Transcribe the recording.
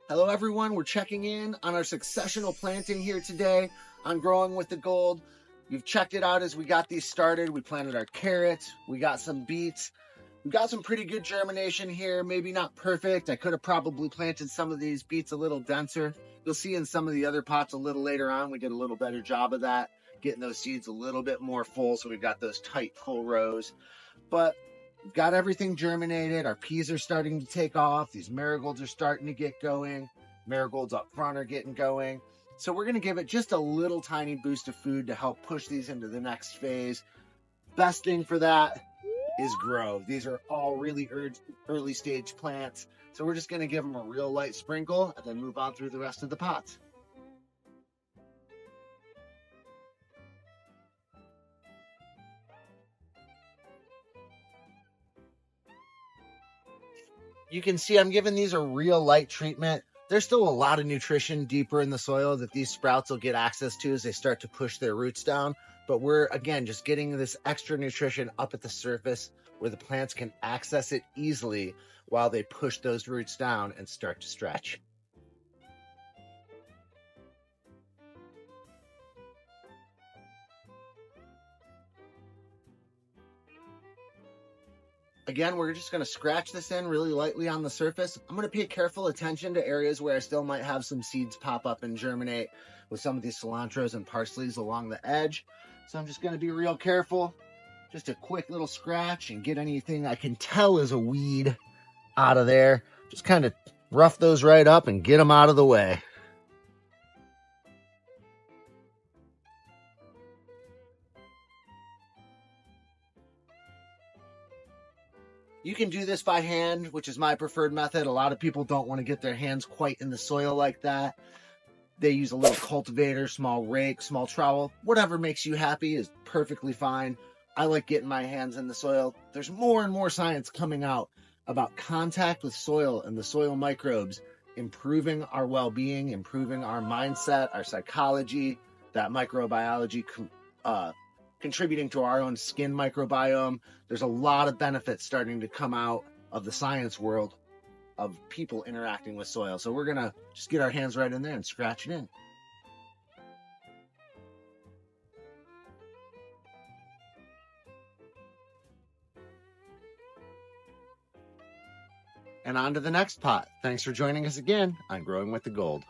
Hello everyone, we're checking in on our successional planting here today on Growing with the Gold. You've checked it out as we got these started. We planted our carrots, we got some beets. We got some pretty good germination here, maybe not perfect. I could have probably planted some of these beets a little denser. You'll see in some of the other pots a little later on, we did a little better job of that, getting those seeds a little bit more full, so we've got those tight, full rows. But we've got everything germinated. Our peas are starting to take off. These marigolds are starting to get going. Marigolds up front are getting going. So we're going to give it just a little tiny boost of food to help push these into the next phase. Best thing for that is grow. These are all really early stage plants. So we're just going to give them a real light sprinkle and then move on through the rest of the pots. You can see I'm giving these a real light treatment. There's still a lot of nutrition deeper in the soil that these sprouts will get access to as they start to push their roots down. But we're, again, just getting this extra nutrition up at the surface where the plants can access it easily while they push those roots down and start to stretch. Again, we're just going to scratch this in really lightly on the surface. I'm going to pay careful attention to areas where I still might have some seeds pop up and germinate with some of these cilantros and parsleys along the edge. So I'm just going to be real careful. Just a quick little scratch and get anything I can tell is a weed out of there. Just kind of rough those right up and get them out of the way. You can do this by hand, which is my preferred method. A lot of people don't want to get their hands quite in the soil like that. They use a little cultivator, small rake, small trowel. Whatever makes you happy is perfectly fine. I like getting my hands in the soil. There's more and more science coming out about contact with soil and the soil microbes, improving our well-being, improving our mindset, our psychology, that microbiology, contributing to our own skin microbiome. There's a lot of benefits starting to come out of the science world of people interacting with soil. So we're going to just get our hands right in there and scratch it in. And on to the next pot. Thanks for joining us again on Growing with the Gold.